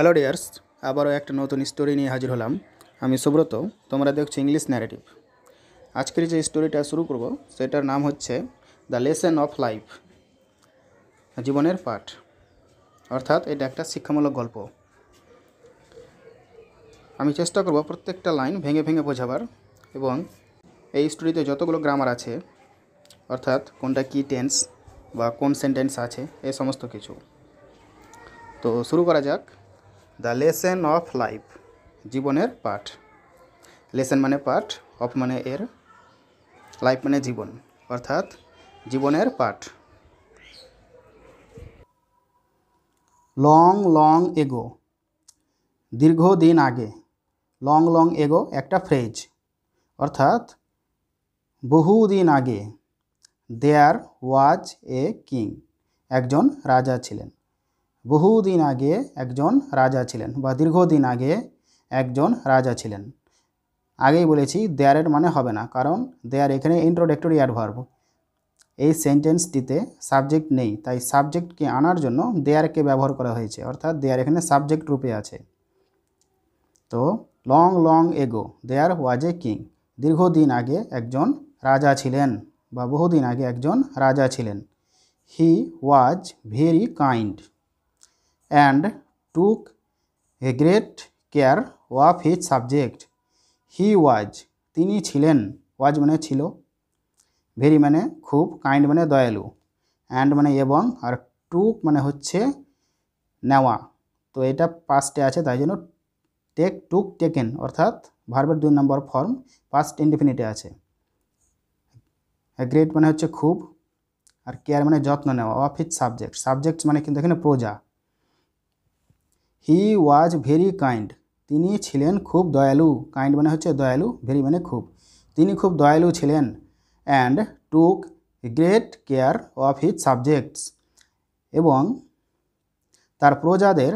Hello dears, আবারও একটা নতুন স্টোরি নিয়ে হাজির হলাম। আমি সুব্রত, তোমরা দেখছো ইংলিশ ন্যারেটিভ। আজকের যে স্টোরিটা শুরু করব সেটার নাম হচ্ছে দ্য লেসন অফ লাইফ, জীবনের পাঠ। অর্থাৎ এটা একটা শিক্ষামূলক গল্প। আমি চেষ্টা করব প্রত্যেকটা লাইন ভেঙে ভেঙে বোঝাবার, এবং এই স্টোরিতে যতগুলো গ্রামার আছে, অর্থাৎ কোনটা কী টেন্স বা কোন সেন্টেন্স আছে, এই সমস্ত কিছু। তো শুরু করা যাক। দ্য লেসন অফ লাইফ, জীবনের পাঠ। লেসন মানে পাঠ, অফ মানে এর, লাইফ মানে জীবন, অর্থাৎ জীবনের পাঠ। লং লং এগো, দীর্ঘদিন আগে। লং লং এগো একটা ফ্রেজ, অর্থাৎ বহুদিন আগে। দেয়ার ওয়াজ এ কিং, একজন রাজা ছিলেন। বহুদিন আগে একজন রাজা ছিলেন, বা দীর্ঘদিন আগে একজন রাজা ছিলেন। আগেই বলেছি দেয়ারের মানে হবে না, কারণ দেয়ার এখানে ইন্ট্রোডাক্টরি অ্যাডভার্ব। এই সেন্টেন্সটিতে সাবজেক্ট নেই, তাই সাবজেক্টকে আনার জন্য দেয়ারকে ব্যবহার করা হয়েছে, অর্থাৎ দেয়ার এখানে সাবজেক্ট রূপে আছে। তো long long ago there was a king, দীর্ঘদিন আগে একজন রাজা ছিলেন, বা বহুদিন আগে একজন রাজা ছিলেন। He was very kind and took a great care of his subject. He was তিনি ছিলেন, ওয়াজ মানে ছিল, ভেরি মানে খুব, কাইন্ড মানে দয়ালু, অ্যান্ড মানে এবং, আর টুক মানে হচ্ছে নেওয়া। তো এটা পাস্টে আছে, তাই জন্য টেক টুক টেকেন, অর্থাৎ ভার্বের 2 নম্বর ফর্ম পাস্ট ইনডিফিনিটে আছে। গ্রেট মানে হচ্ছে খুব, আর কেয়ার মানে যত্ন নেওয়া, অফ হিজ সাবজেক্ট। সাবজেক্ট মানে কিন্তু এখানে প্রজা। হি ওয়াজ ভেরি কাইন্ড, তিনি ছিলেন খুব দয়ালু, কাইন্ড মানে হচ্ছে দয়ালু, ভেরি মানে খুব, তিনি খুব দয়ালু ছিলেন। And took great care of his subjects, এবং তার প্রজাদের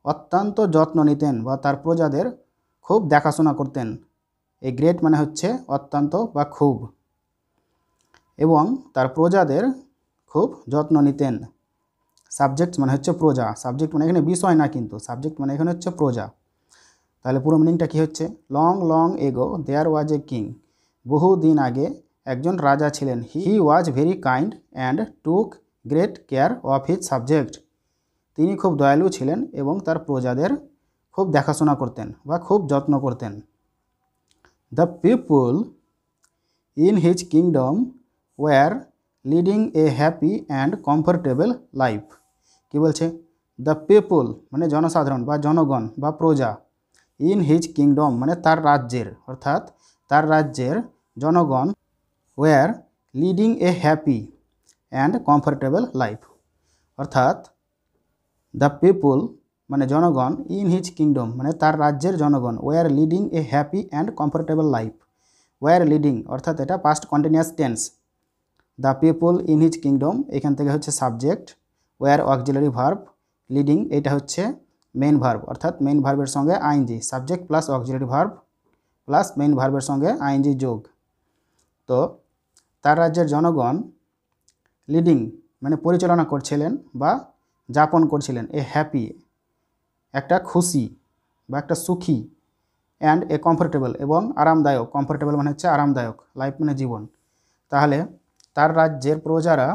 অত্যন্ত যত্ন নিতেন, বা তার প্রজাদের খুব দেখাশোনা করতেন। এই গ্রেট মানে হচ্ছে অত্যন্ত বা খুব, এবং তার প্রজাদের খুব যত্ন নিতেন। সাবজেক্ট মানে হচ্ছে প্রজা, সাবজেক্ট মানে এখানে বিষয় না, কিন্তু সাবজেক্ট মানে এখানে হচ্ছে প্রজা। তাহলে পুরো মিনিংটা কী হচ্ছে? Long long ago there was a king, বহুদিন আগে একজন রাজা ছিলেন। He was very kind and took great care of his subject, তিনি খুব দয়ালু ছিলেন এবং তার প্রজাদের খুব দেখাশোনা করতেন বা খুব যত্ন করতেন। The people in his kingdom were leading a happy and comfortable life. কী বলছে? দ্য পিপল মানে জনসাধারণ বা জনগণ বা প্রজা, ইন হিজ কিংডম মানে তার রাজ্যের, অর্থাৎ তার রাজ্যের জনগণ, were leading a happy and comfortable life, অর্থাৎ দ্য পিপল মানে জনগণ, ইন হিজ কিংডম মানে তার রাজ্যের জনগণ, were leading a happy and comfortable life. Were leading অর্থাৎ এটা past continuous tense. The people in his kingdom এখান থেকে হচ্ছে subject, were auxiliary verb, leading এটা হচ্ছে মেইন ভার্ব, অর্থাৎ মেইন ভার্বের সঙ্গে ING, subject plus auxiliary verb plus main ভার্বের সঙ্গে আইএনজি যোগ। তো তার রাজ্যের জনগণ লিডিং মানে পরিচালনা করছিলেন বা যাপন করছিলেন, এ হ্যাপি একটা খুশি বা একটা সুখী, অ্যান্ড এ কমফোর্টেবল এবং আরামদায়ক, কমফোর্টেবল মানে হচ্ছে আরামদায়ক, লাইফ মানে জীবন। তাহলে তার রাজ্যের প্রজারা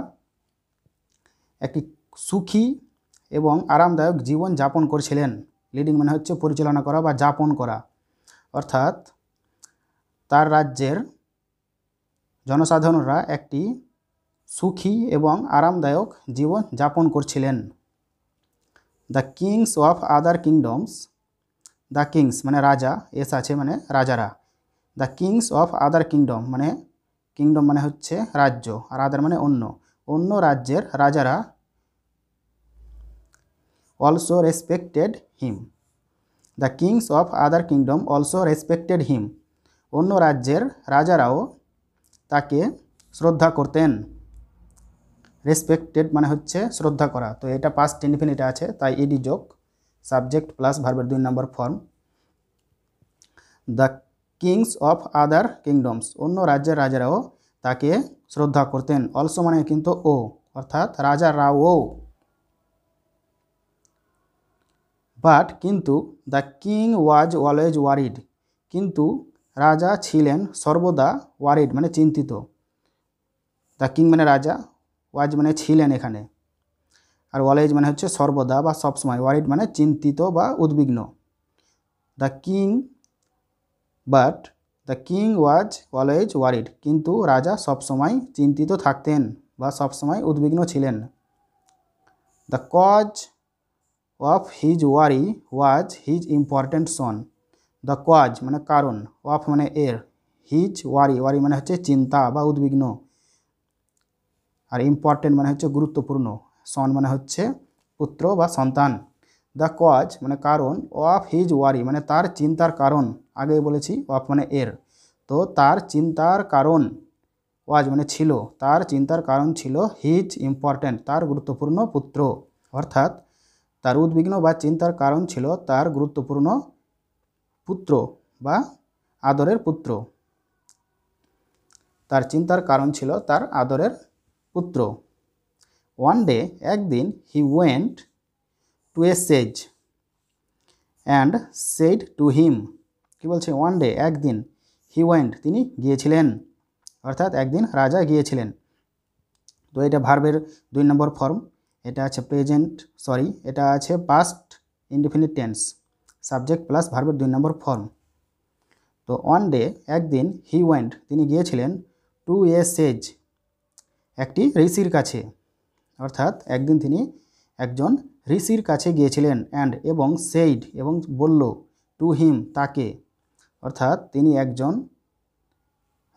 একটি সুখী এবং আরামদায়ক জীবন যাপন করছিলেন। লিডিং মানে হচ্ছে পরিচালনা করা বা যাপন করা, অর্থাৎ তার রাজ্যের জনসাধারণরা একটি সুখী এবং আরামদায়ক জীবন যাপন করছিলেন। The kings of other kingdoms, the kings মানে রাজা, এস আছে মানে রাজারা। The kings of other kingdom মানে কিংডম মানে হচ্ছে রাজ্য, আর আদার মানে অন্য, অন্য রাজ্যের রাজারা also respected him. The kings of other kingdom also respected him, অন্য রাজ্যের রাজারাও তাকে শ্রদ্ধা করতেন। রেসপেক্টেড মানে হচ্ছে শ্রদ্ধা করা, তো এটা পাস্ট ইনডিফিনিটে আছে, তাই ইডি যোগ, সাবজেক্ট প্লাস ভার্বের 2 নম্বর form. The kings of other kingdoms অন্য রাজ্যের রাজারাও তাকে শ্রদ্ধা করতেন। অলসো মানে কিন্তু ও, অর্থাৎ রাজারাও। বাট কিন্তু the king was always worried, কিন্তু রাজা ছিলেন সর্বদা ওয়ারিড মানে চিন্তিত। দ্য কিং মানে রাজা, ওয়াজ মানে ছিলেন এখানে, আর অলওয়েজ মানে হচ্ছে সর্বদা বা সবসময়, ওয়ারিড মানে চিন্তিত বা উদ্বিগ্ন। The king but the king was always worried, কিন্তু রাজা সবসময় চিন্তিত থাকতেন বা সবসময় উদ্বিগ্ন ছিলেন। The cause of his worry was his important son. The cause মানে কারণ, অফ মানে এর, হিজ ওয়ারি, ওয়ারি মানে হচ্ছে চিন্তা বা উদ্বিগ্ন, আর ইম্পর্ট্যান্ট মানে হচ্ছে গুরুত্বপূর্ণ, সন মানে হচ্ছে পুত্র বা সন্তান। দ্য কজ মানে কারণ, অফ হিজ ওয়ারি মানে তার চিন্তার কারণ, আগে বলেছি অফ মানে এর, তো তার চিন্তার কারণ, ওয়াজ মানে ছিল, তার চিন্তার কারণ ছিল হিজ ইম্পর্ট্যান্ট তার গুরুত্বপূর্ণ পুত্র, অর্থাৎ তার উদ্বিগ্ন বা চিন্তার কারণ ছিল তার গুরুত্বপূর্ণ পুত্র বা আদরের পুত্র। তার চিন্তার কারণ ছিল তার আদরের পুত্র। ওয়ান ডে একদিন he went to a sage and said to him, কী বলছে, ওয়ান ডে একদিন, হি ওয়েন্ট তিনি গিয়েছিলেন, অর্থাৎ একদিন রাজা গিয়েছিলেন। তো এটা ভার্বের 2 নম্বর ফর্ম, এটা আছে এটা আছে past indefinite tense, subject plus ভার্বের 2 নম্বর ফর্ম। তো ওয়ান ডে একদিন, হি ওয়েন্ট তিনি গিয়েছিলেন, টু এ সেজ একটি ঋষির কাছে, অর্থাৎ একদিন তিনি একজন ঋষির কাছে গিয়েছিলেন, অ্যান্ড এবং সেইড এবং বলল, টু হিম তাকে, অর্থাৎ তিনি একজন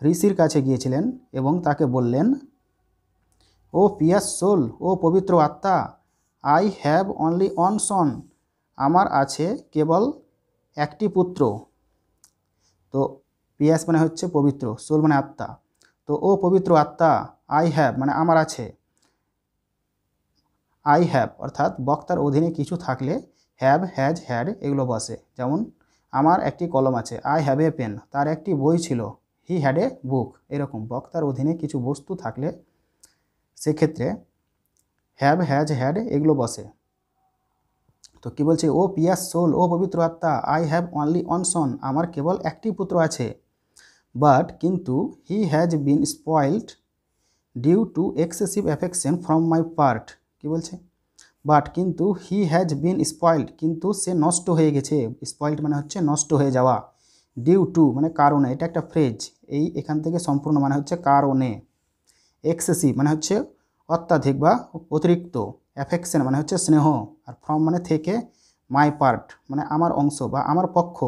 ঋষির কাছে গিয়েছিলেন এবং তাকে বললেন, ও পিয়াস সোল, ও পবিত্র আত্মা, I have only one son, আমার আছে কেবল একটি পুত্র। তো পিয়াস মানে হচ্ছে পবিত্র, সোল মানে আত্মা, তো ও পবিত্র আত্মা, আই হ্যাভ মানে আমার আছে, আই হ্যাভ অর্থাৎ বক্তার অধীনে কিছু থাকলে হ্যাভ, হ্যাজ, হ্যাড এগুলো বসে। যেমন আমার একটি কলম আছে, আই হ্যাভ এ পেন, তার একটি বই ছিল, হি হ্যাড এ বুক। এরকম বক্তার অধীনে কিছু বস্তু থাকলে সেক্ষেত্রে হ্যাভ, হ্যাজ, হ্যাড এগুলো বসে। তো কী বলছে, ও পিয়াস সোল, ও পবিত্র আত্মা, I have only one son, আমার কেবল একটি পুত্র আছে, বাট কিন্তু he has been spoiled due to excessive affection from my part, কী বলছে, বাট কিন্তু হি হ্যাজ বিন স্পয়েলড কিন্তু সে নষ্ট হয়ে গেছে, স্পয়েলড মানে হচ্ছে নষ্ট হয়ে যাওয়া, ডিউ টু মানে কারণে, এটা একটা ফ্রেজ, এখান থেকে সম্পূর্ণ মানে হচ্ছে কারণে, এক্সেসিভ মানে হচ্ছে অত্যাধিক বা অতিরিক্ত, অ্যাফেকশন মানে হচ্ছে স্নেহ, আর ফ্রম মানে থেকে, মাই পার্ট মানে আমার অংশ বা আমার পক্ষ।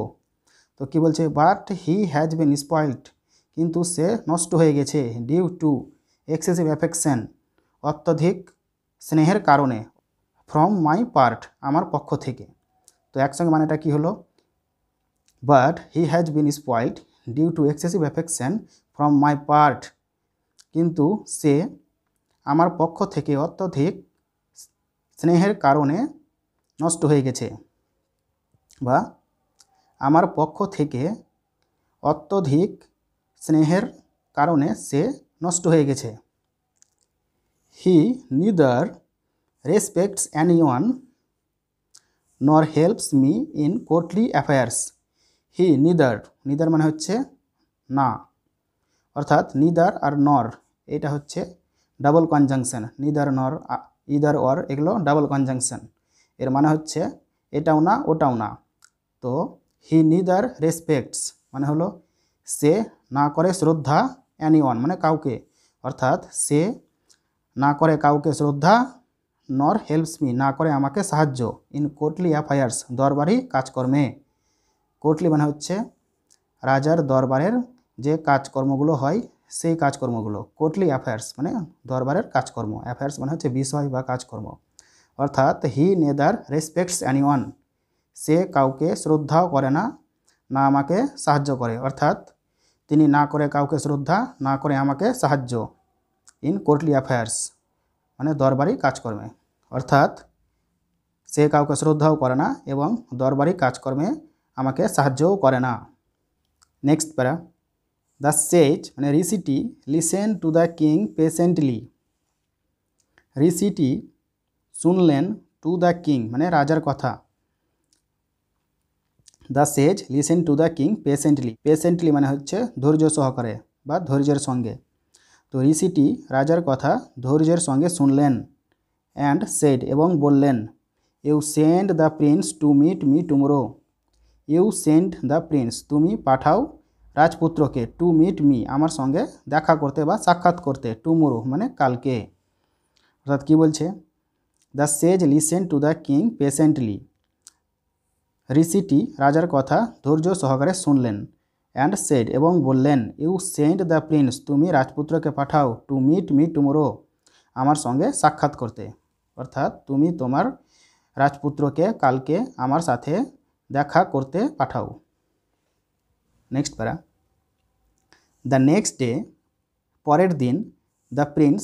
তো কী বলছে, but he has been spoiled কিন্তু সে নষ্ট হয়ে গেছে, ডিউ টু এক্সেসিভ অ্যাফেকশন অত্যধিক স্নেহের কারণে, ফ্রম মাই পার্ট আমার পক্ষ থেকে। তো একসঙ্গে মানেটা কী হলো, but he has been spoiled due to excessive affection from my part, কিন্তু সে আমার পক্ষ থেকে অত্যধিক স্নেহের কারণে নষ্ট হয়ে গেছে, বা আমার পক্ষ থেকে অত্যধিক স্নেহের কারণে সে নষ্ট হয়ে গেছে। He neither respects anyone nor helps me in courtly affairs. He neither, neither মানে হচ্ছে না, অর্থাৎ নিদার আর নর এটা হচ্ছে double conjunction, neither nor either or এগুলো ডাবল কনজাংশন, এর মানে হচ্ছে এটাও না ওটাও না। তো হি নিদার রেসপেক্টস মানে হলো সে না করে শ্রদ্ধা, অ্যানিওয়ান মানে কাউকে, অর্থাৎ সে না করে কাউকে শ্রদ্ধা, নর হেল্পস মি না করে আমাকে সাহায্য, ইন কোর্টলি অ্যাফেয়ার্স দরবারি কাজকর্মে। কোর্টলি মানে হচ্ছে রাজার দরবারের যে কাজকর্মগুলো হয় সেই কাজকর্মগুলো, কোর্টলি অ্যাফেয়ার্স মানে দরবারের কাজকর্ম, অ্যাফেয়ার্স মানে হচ্ছে বিষয় বা কাজকর্ম। অর্থাৎ হি নেদার রেসপেক্টস অ্যানিওয়ান সে কাউকে শ্রদ্ধাও করে না, না আমাকে সাহায্য করে, অর্থাৎ তিনি না করে কাউকে শ্রদ্ধা, না করে আমাকে সাহায্য, ইন কোর্টলি অ্যাফেয়ার্স মানে দরবারি কাজকর্মে, অর্থাৎ সে কাউকে শ্রদ্ধাও করে না এবং দরবারি কাজকর্মে আমাকে সাহায্যও করে না। নেক্সট প্যারা, দ্য সেজ মানে ঋষিটি listen to the king patiently, ঋষিটি শুনলেন টু দ্য কিং মানে রাজার কথা, the sage listen to the king patiently. Patiently মানে হচ্ছে ধৈর্য সহকারে বা ধৈর্যের সঙ্গে। তো ঋষিটি রাজার কথা ধৈর্যের সঙ্গে শুনলেন। অ্যান্ড সেড এবং বললেন, you send the prince to meet me tomorrow. You send the prince তুমি পাঠাও রাজপুত্রকে, টু মিট মি আমার সঙ্গে দেখা করতে বা সাক্ষাৎ করতে, টুমোরো মানে কালকে। অর্থাৎ কী বলছে, the sage listen to the king patiently. ঋষিটি রাজার কথা ধৈর্য সহকারে শুনলেন। অ্যান্ড সেড এবং বললেন, ইউ সেন্ড দ্য প্রিন্স তুমি রাজপুত্রকে পাঠাও, টু মিট মি টুমোরো আমার সঙ্গে সাক্ষাৎ করতে। অর্থাৎ তুমি তোমার রাজপুত্রকে কালকে আমার সাথে দেখা করতে পাঠাও। Next para. The next day পরের দিন the prince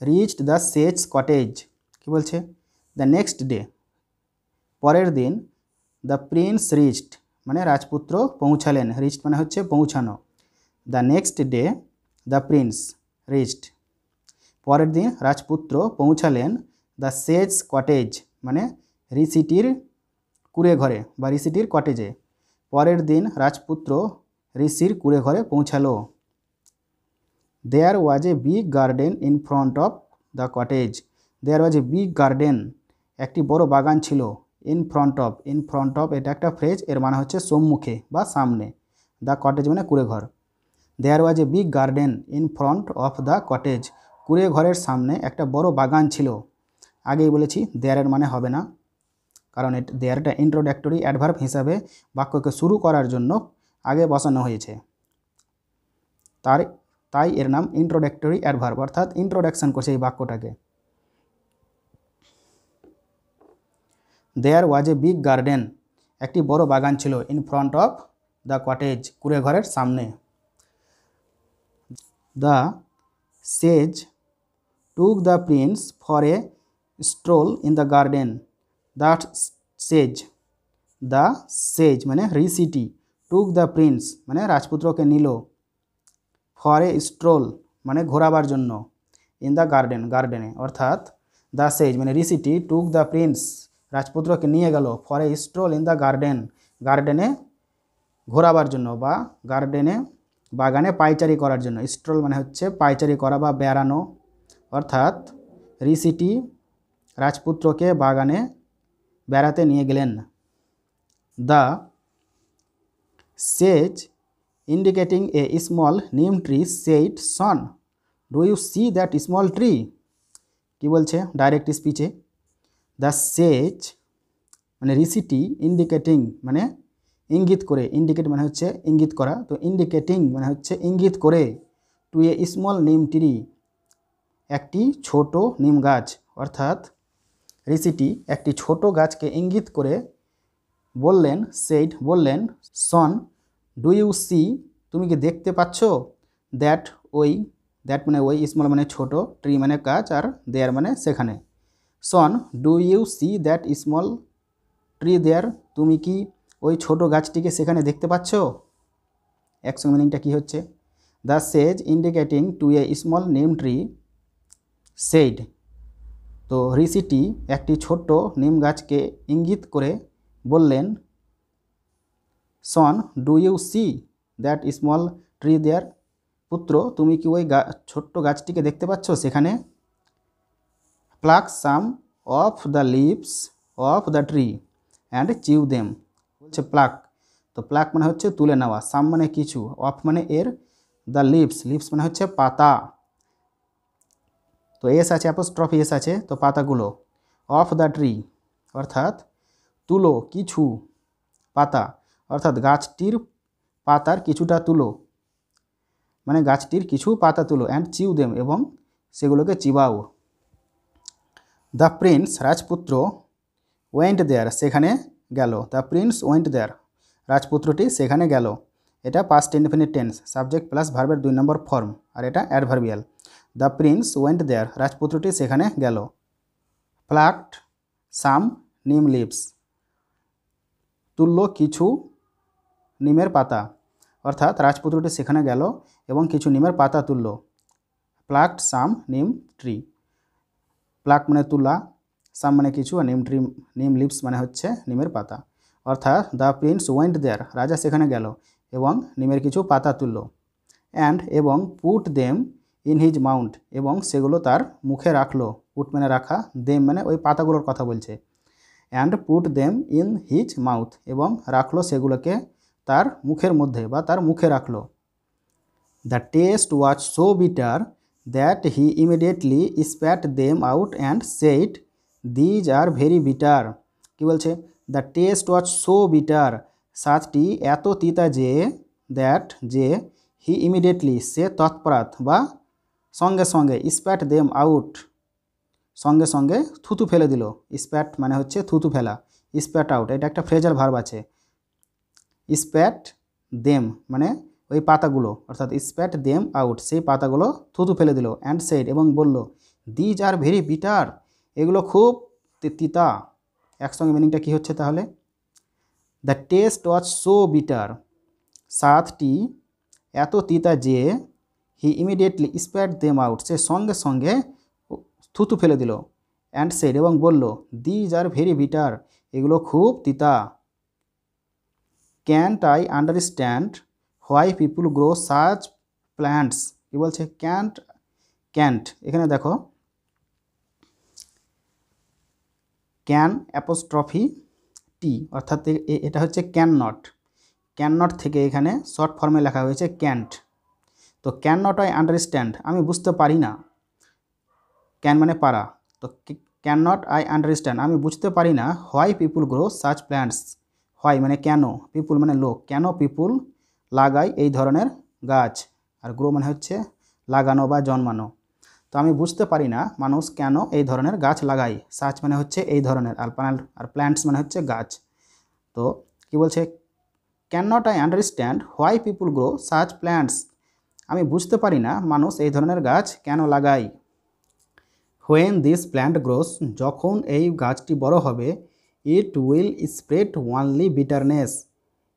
reached the sage cottage. কী বলছে, দ্য নেক্সট ডে পরের দিন দ্য প্রিন্স রিচড মানে রাজপুত্র পৌঁছালেন, রিচড মানে হচ্ছে পৌঁছানো। The next day the prince reached পরের দিন রাজপুত্র পৌঁছালেন দ্য সেজ কটেজ মানে ঋষিটির কুঁড়ে ঘরে বা ঋষিটির কটেজে। পরের দিন রাজপুত্র ঋষির কুঁড়ে ঘরে পৌঁছালো। There was a big garden in front of the cottage. There was a big garden একটি বড় বাগান ছিল। ইন ফ্রন্ট অফ এটা একটা ফ্রেজ, এর মানে হচ্ছে সম্মুখে বা সামনে। দ্য কটেজ মানে কুঁড়ে ঘর। There was a big garden in front of the cottage কুঁড়ে ঘরের সামনে একটা বড় বাগান ছিল। আগেই বলেছি দেয়ারের মানে হবে না, কারণ দেয়ারটা ইন্ট্রোডাক্টরি অ্যাডভার্ব হিসাবে বাক্যকে শুরু করার জন্য আগে বসানো হয়েছে, তাই এর নাম ইন্ট্রোডাক্টরি অ্যাডভার্ব, অর্থাৎ ইন্ট্রোডাকশন করছে এই বাক্যটাকে। দেয়ার ওয়াজ এ বিগ গার্ডেন একটি বড় বাগান ছিল। In front of the cottage কুঁড়ে ঘরের সামনে। The sage took the prince for a stroll in the garden. The sage মানে ঋষিটি, টুক দ্য প্রিন্স মানে রাজপুত্রকে নিল, ফর এ স্ট্রোল মানে ঘোরাবার জন্য, ইন দ্য গার্ডেনে। অর্থাৎ দ্য সেজ মানে ঋষিটি টুক দ্য প্রিন্স রাজপুত্রকে নিয়ে গেল for a stroll in the গার্ডেনে ঘোরাবার জন্য বা বাগানে পায়চারি করার জন্য। স্ট্রোল মানে হচ্ছে পায়চারি করা বা বেড়ানো। অর্থাৎ ঋষিটি রাজপুত্রকে বাগানে বেড়াতে নিয়ে গেলেন। The sage indicating a small neem tree said, son do you see that small tree. কী বলছে ডাইরেক্ট স্পিচে, দ্য সেজ মানে ঋষিটি, ইন্ডিকেটিং মানে ইঙ্গিত করে, ইন্ডিকেট মানে হচ্ছে ইঙ্গিত করা, তো ইন্ডিকেটিং মানে হচ্ছে ইঙ্গিত করে, two a small neem tree একটি ছোট নিম গাছ। অর্থাৎ ঋষিটি একটি ছোট গাছকে ইঙ্গিত করে বললেন, সেইড বললেন, সন ডু ইউ সি তুমি কি দেখতে পাচ্ছ, দ্যাট মানে ওই, স্মল মানে ছোট, ট্রি মানে গাছ, আর দেয়ার মানে সেখানে। Son do you see that small tree there তুমি কি ওই ছোট গাছটিকে সেখানে দেখতে পাচ্ছ। একসঙ্গে মিনিংটা কী হচ্ছে, the sage indicating to a small neem tree said. তো ঋষিটি একটি ছোট্ট নিম গাছকে ইঙ্গিত করে বললেন, son do you see that small tree there পুত্র তুমি কি ওই ছোট্ট গাছটিকে দেখতে পাচ্ছ সেখানে। Pluck some of the leaves of the tree and chew them হচ্ছে প্লাক। তো প্লাক মানে হচ্ছে তুলে নেওয়া, সাম মানে কিছু, অফ মানে এর, দ্য লিভস মানে হচ্ছে পাতা, তো এস আছে, অ্যাপোস্ট্রফি এস আছে, তো পাতাগুলো, অফ দ্য ট্রি অর্থাৎ তুলো কিছু পাতা, অর্থাৎ গাছটির পাতার কিছুটা তুলো, মানে গাছটির কিছু পাতা তুলো, অ্যান্ড চিউ দেম এবং সেগুলোকে চিবাও। দ্য প্রিন্স রাজপুত্র ওয়েন্ট দেয়ার সেখানে গেল। দ্য প্রিন্স ওয়েন্ট দেয়ার রাজপুত্রটি সেখানে গেল। এটা past indefinite tense, subject plus ভার্বের 2 নম্বর ফর্ম, আর এটা adverbial. The prince went there রাজপুত্রটি সেখানে গেল। প্লাকড সাম নিম লিভস তুলল কিছু নিমের পাতা, অর্থাৎ রাজপুত্রটি সেখানে গেল এবং কিছু নিমের পাতা তুলল। প্লাকড সাম নিম ট্রি, প্লাক মানে তুলা, সাম মানে কিছু, আর নিম লিভস মানে হচ্ছে নিমের পাতা। অর্থাৎ দ্য প্রিন্স ওয়েন্ট দেয়ার, রাজা সেখানে গেল এবং নিমের কিছু পাতা তুলল। অ্যান্ড এবং put them in his Mount, এবং সেগুলো তার মুখে রাখলো। পুট মানে রাখা, দেম মানে ওই পাতাগুলোর কথা বলছে। And put them in his mouth, এবং রাখলো সেগুলোকে তার মুখের মধ্যে বা তার মুখে রাখলো। The taste was so bitter that he immediately spat them out and said these are very bitter. কী বলছে? The taste was so bitter, স্বাদটি এত তিতা যে, দ্যাট যে, হি ইমিডিয়েটলি সে তৎপরাৎ বা সঙ্গে সঙ্গে, স্প্যাট দেম আউট সঙ্গে সঙ্গে থুতু ফেলে দিল। স্প্যাট মানে হচ্ছে থুতু ফেলা, স্প্যাট আউট এটা একটা ফ্রেজাল ভার্ব আছে। স্প্যাট দেম মানে ওই পাতাগুলো, অর্থাৎ স্প্যাট দেম আউট সেই পাতাগুলো থুতু ফেলে দিল। অ্যান্ড সেড এবং বলল, দিজ আর ভেরি বিটার, এগুলো খুব তিতা। একসঙ্গে মিনিংটা কী হচ্ছে তাহলে? The taste was so bitter, স্বাদটি এত তিতা যে, he immediately spat them out সে সঙ্গে সঙ্গে থুতু ফেলে দিল। অ্যান্ড সেড এবং বলল, দিজ আর ভেরি বিটার, এগুলো খুব তিতা। Can't I understand why people grow such plants. কী বলছে? ক্যান্ট এখানে দেখো, ক্যান অ্যাপোস্ট্রফি টি, অর্থাৎ এটা হচ্ছে ক্যান নট থেকে এখানে শর্ট ফর্মে লেখা হয়েছে ক্যান্ট। তো ক্যান নট আই আন্ডারস্ট্যান্ড, আমি বুঝতে পারি না। ক্যান মানে পারা, তো ক্যান নট আই আন্ডারস্ট্যান্ড আমি বুঝতে পারি না। Why people grow such plants, why মানে কেন, পিপুল মানে লোক, কেন পিপুল লাগায় এই ধরনের গাছ, আর গ্রো মানে হচ্ছে লাগানো বা জন্মানো। তো আমি বুঝতে পারি না মানুষ কেন এই ধরনের গাছ লাগায়। সাচ মানে হচ্ছে এই ধরনের, আর প্ল্যান্টস মানে হচ্ছে গাছ। তো কি বলছে? Can not I understand why people grow such plants, আমি বুঝতে পারি না মানুষ এই ধরনের গাছ কেন লাগায়। হোয়েন দিস প্ল্যান্ট গ্রোস, যখন এই গাছটি বড় হবে, it will spread only bitterness,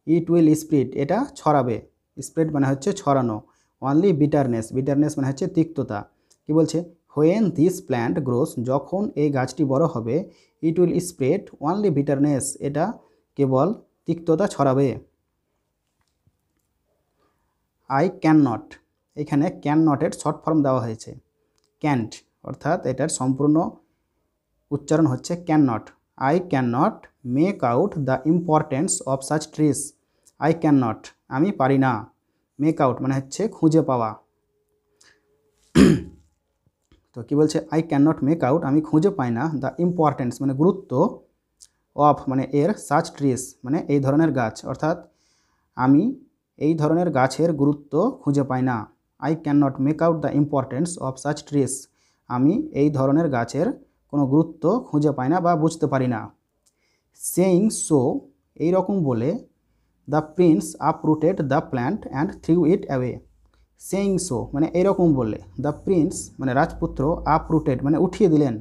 it will spread এটা ছড়াবে, স্প্রেড মানে হচ্ছে ছড়ানো, ওয়ানলি বিটারনেস মানে হচ্ছে তিক্ততা। কি বলছে? হোয়েন দিস প্ল্যান্ট গ্রোস, যখন এই গাছটি বড় হবে, it will spread only bitterness এটা কেবল তিক্ততা ছড়াবে। আই ক্যান নট, এখানে ক্যান নটের শর্ট ফর্ম দেওয়া হয়েছে ক্যান্ট, অর্থাৎ এটার সম্পূর্ণ উচ্চারণ হচ্ছে can not. I can not make out the importance of such trees, I can not আমি পারি না, মেক আউট মানে হচ্ছে খুঁজে পাওয়া। তো কী বলছে? I can not make out আমি খুঁজে পাই না, দ্য ইম্পর্টেন্স মানে গুরুত্ব, অফ মানে এর, সাচ ট্রিস মানে এই ধরনের গাছ, অর্থাৎ আমি এই ধরনের গাছের গুরুত্ব খুঁজে পাই না। I can not make out the importance of such trees, আমি এই ধরনের গাছের কোনো গুরুত্ব খুঁজে পাই না বা বুঝতে পারি না। সেইং সো এইরকম বলে, the Prince uprooted the plant and threw it away. Saying so মানে এইরকম বললে, দ্য প্রিন্স মানে রাজপুত্র, আপরুটেড মানে উঠিয়ে দিলেন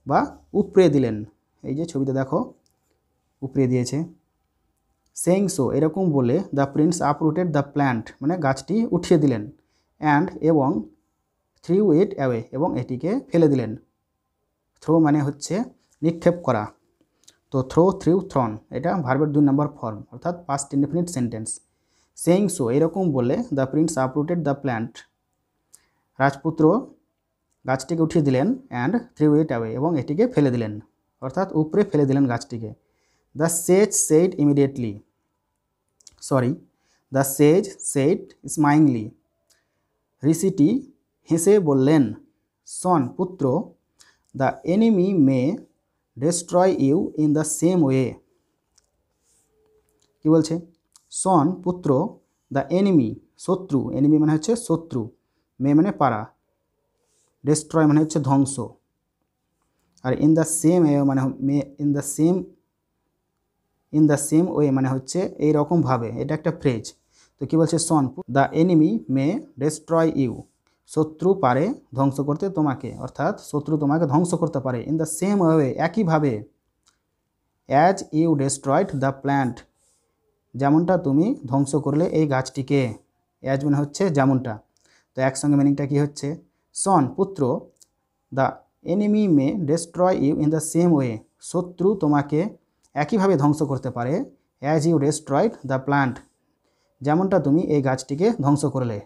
বা উপড়ে দিলেন, এই যে ছবিতে দেখো উপড়ে দিয়েছে। সেইং সো এরকম বলে, the Prince uprooted the plant মানে গাছটি উঠিয়ে দিলেন, অ্যান্ড এবং থ্রিউ ইট অ্যাওয়ে এবং এটিকে ফেলে দিলেন। থ্রো মানে হচ্ছে নিক্ষেপ করা, তো থ্রো, থ্রিউ, থ্রন এটা ভার্বের 2 নম্বর ফর্ম, অর্থাৎ past indefinite sentence. Saying so এরকম বলে, the Prince uprooted the plant রাজপুত্র গাছটিকে উঠিয়ে দিলেন, অ্যান্ড থ্রিউ ইট অ্যাওয়ে এবং এটিকে ফেলে দিলেন, অর্থাৎ উপরে ফেলে দিলেন গাছটিকে। The sage said immediately, the sage said smilingly, ঋষিটি হেসে বললেন, সন পুত্র, the enemy may destroy you in the same way. কী বলছে? সন পুত্র, দ্য এনিমি শত্রু, এনিমি মানে হচ্ছে শত্রু, মে মানে পারা, ডেস্ট্রয় মানে হচ্ছে ধ্বংস, আর ইন দ্য সেম ওয়ে মানে ইন দ্য সেম ওয়ে মানে হচ্ছে এইরকমভাবে, এটা একটা ফ্রেজ। তো কী বলছে? Son the enemy may destroy you, শত্রু পারে ধ্বংস করতে তোমাকে, অর্থাৎ শত্রু তোমাকে ধ্বংস করতে পারে। ইন দ্য সেম ওয়ে একইভাবে, as you destroyed the plant যেমনটা তুমি ধ্বংস করলে এই গাছটিকে, অ্যাজ মানে হচ্ছে যেমনটা। তো একসঙ্গে মিনিংটা কী হচ্ছে? সন পুত্র, the enemy may destroy you in the same way, শত্রু তোমাকে একইভাবে ধ্বংস করতে পারে as you destroyed the plant, যেমনটা তুমি এই গাছটিকে ধ্বংস করলে।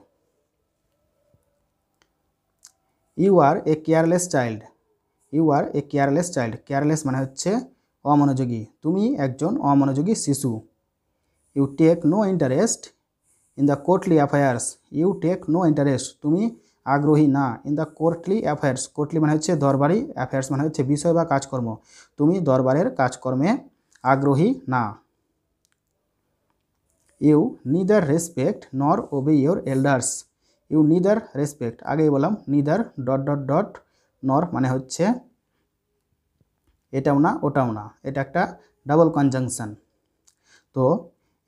You are a careless child, you are a careless child, careless মানে হচ্ছে অমনোযোগী, তুমি একজন অমনোযোগী শিশু। You take no interest in the courtly affairs, you take no interest, তুমি আগ্রহী না, in the courtly affairs, courtly মানে হচ্ছে দরবারি, অ্যাফেয়ার্স মানে হচ্ছে বিষয় বা কাজকর্ম, তুমি দরবারের কাজকর্মে আগ্রহী না। You neither respect nor obey your elders, you neither respect, আগেই বললাম নিদার ডট ডট ডট নর মানে হচ্ছে এটাও না ওটাও না, এটা একটা ডাবল কনজাংশন। তো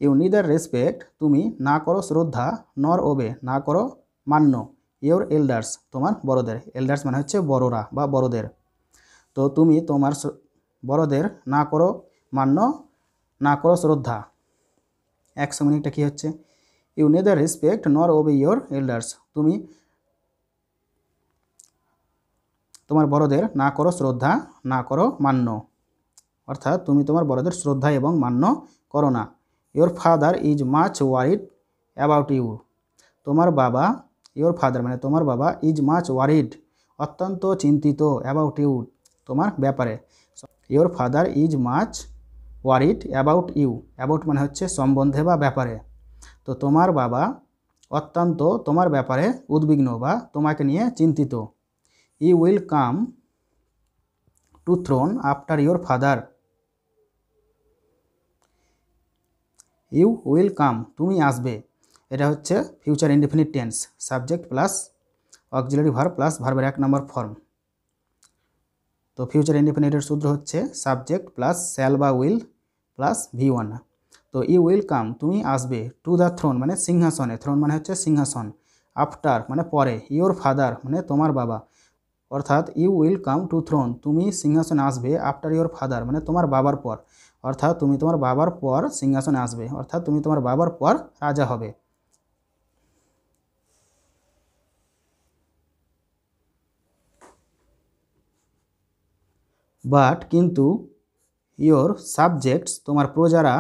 ইউ নিদার রেসপেক্ট, তুমি না করো শ্রদ্ধা, নর ওবে না করো মান্য, ইয়োর এল্ডার্স তোমার বড়দের, এল্ডার্স মানে হচ্ছে বড়রা বা বড়দের। তো তুমি তোমার বড়দের না করো মান্য, না করো শ্রদ্ধা, একসঙ্গে একটা কী হচ্ছে, you neither respect nor obey your elders, তুমি তোমার বড়দের না করো শ্রদ্ধা না করো মান্য, অর্থাৎ তুমি তোমার বড়দের শ্রদ্ধা এবং মান্য করো না। Your father is much worried about you, তোমার বাবা, ইয়োর ফাদার মানে তোমার বাবা, ইজ মাচ ওয়ারিড অত্যন্ত চিন্তিত, অ্যাবাউট ইউ তোমার ব্যাপারে, your father is much worried about you, about মানে হচ্ছে সম্বন্ধে বা ব্যাপারে। তো তোমার বাবা অত্যন্ত তোমার ব্যাপারে উদ্বিগ্ন বা তোমাকে নিয়ে চিন্তিত। ই will come to throne after your father, you will come তুমি আসবে, এটা হচ্ছে future indefinite tense, subject plus auxiliary verb plus ভার্বের 1 নম্বর ফর্ম। তো ফিউচার ইনডেফিনিটের সূত্র হচ্ছে সাবজেক্ট প্লাস শ্যাল বা উইল প্লাস V1। তো ইউ উইল কাম তুমি আসবে, টু দ্য থ্রোন মানে সিংহাসনে, থ্রোন মানে হচ্ছে সিংহাসন, আফটার মানে পরে, ইয়োর ফাদার মানে তোমার বাবা, অর্থাৎ you will come to throne তুমি সিংহাসনে আসবে, আফটার ইয়োর ফাদার মানে তোমার বাবার পর, অর্থাৎ তুমি তোমার বাবার পর সিংহাসনে আসবে, অর্থাৎ তুমি তোমার বাবার পর রাজা হবে। বাট কিন্তু ইয়োর সাবজেক্টস তোমার প্রজারা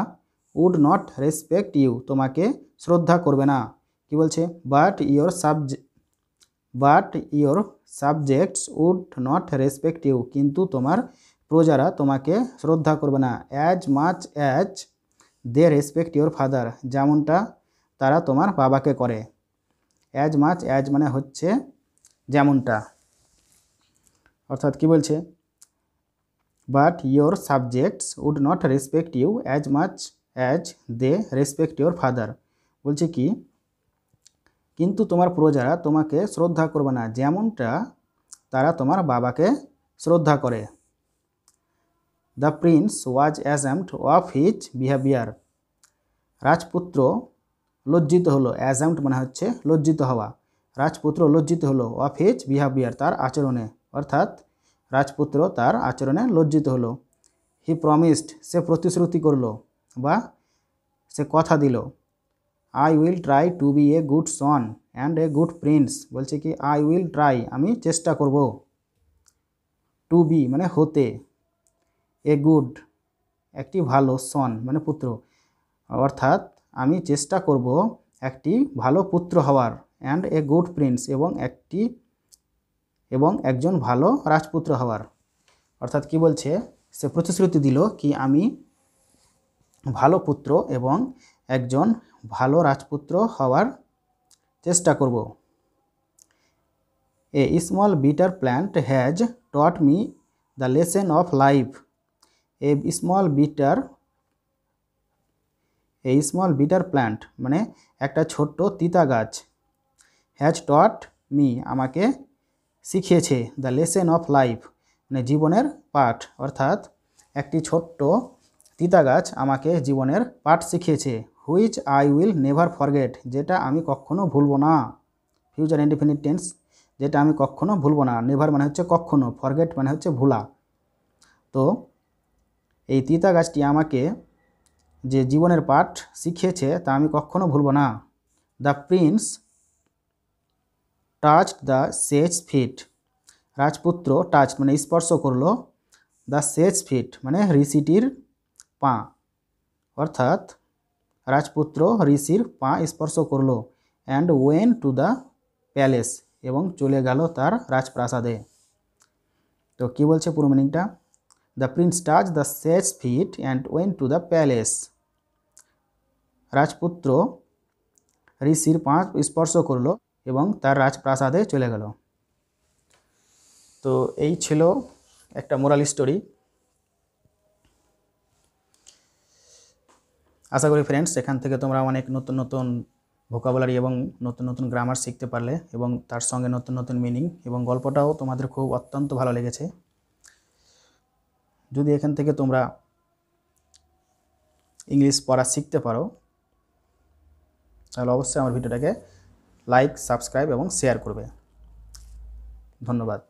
উড নট রেসপেক্ট ইউ তোমাকে শ্রদ্ধা করবে না, কি বলছে, but your subjects would not respect you, কিন্তু তোমার প্রজারা তোমাকে শ্রদ্ধা করবে না, as much as they respect your father, যেমনটা তারা তোমার বাবাকে করে। অ্যাজ মাচ অ্যাজ মানে হচ্ছে যেমনটা, অর্থাৎ কি বলছে, but your subjects would not respect you as much as they respect your father, বলছে কি কিন্তু তোমার প্রজারা তোমাকে শ্রদ্ধা করবে না যেমনটা তারা তোমার বাবাকে শ্রদ্ধা করে। The prince was ashamed of his behaviour, রাজপুত্র লজ্জিত হলো, অ্যাজাম্ড মানে হচ্ছে লজ্জিত হওয়া, রাজপুত্র লজ্জিত হলো, অফ হিজ বিহেভিয়ার তার আচরণে, অর্থাৎ রাজপুত্র তার আচরণে লজ্জিত হলো। হি প্রমিসড সে প্রতিশ্রুতি করলো বা সে কথা দিল, I will try to be a good son and a good prince, বলছে কি আই উইল ট্রাই আমি চেষ্টা করব, টু বি মানে হতে, এ গুড একটি ভালো, সন মানে পুত্র, অর্থাৎ আমি চেষ্টা করব একটি ভালো পুত্র হওয়ার, অ্যান্ড এ গুড প্রিন্স এবং একজন ভালো রাজপুত্র হওয়ার, অর্থাৎ কি বলছে সে প্রতিশ্রুতি দিল কি আমি ভালো পুত্র এবং একজন ভালো রাজপুত্র হওয়ার চেষ্টা করব। A small bitter plant has taught me the lesson of life, a small bitter plant মানে একটা ছোট্ট তিতা গাছ, হ্যাজ টট মি আমাকে শিখিয়েছে, দ্য লেসন অফ লাইফ মানে জীবনের পাঠ, অর্থাৎ একটি ছোট্ট তিতা গাছ আমাকে জীবনের পাঠ শিখিয়েছে, which I will never forget যেটা আমি কখনো ভুলবো না, ফিউচার ইনডেফিনিট টেন্স যেটা আমি কখনো ভুলবো না, নেভার মানে হচ্ছে কখনো, ফরগেট মানে হচ্ছে ভোলা। তো এই তিতা গাছটি আমাকে যে জীবনের পাঠ শিখিয়েছে তা আমি কখনো ভুলবো না। The prince touched the sage feet, রাজপুত্র টাচ মানে স্পর্শ করলো, দ্য সেজ ফিট মানে ঋষিটির পা, অর্থাৎ রাজপুত্র ঋষির পা স্পর্শ করলো। And went to the palace, এবং চলে গেল তার রাজপ্রাসাদে। তো কি বলছে পুরো মিনিংটা? The prince touch the sage feet and went to the palace. রাজপুত্র ঋষির পা স্পর্শ করলো এবং তার রাজপ্রাসাদে চলে গেল। তো এই ছিল একটা মোরাল স্টোরি। আশা করি ফ্রেন্ডস এখান থেকে তোমরা অনেক নতুন নতুন ভোকাবুলারি এবং নতুন নতুন গ্রামার শিখতে পারলে, এবং তার সঙ্গে নতুন নতুন মিনিং, এবং গল্পটাও তোমাদের খুব অত্যন্ত ভালো লেগেছে। যদি এখান থেকে তোমরা ইংলিশ পড়া শিখতে পারো তাহলে অবশ্যই আমার ভিডিওটাকে লাইক, সাবস্ক্রাইব এবং শেয়ার করবে। ধন্যবাদ।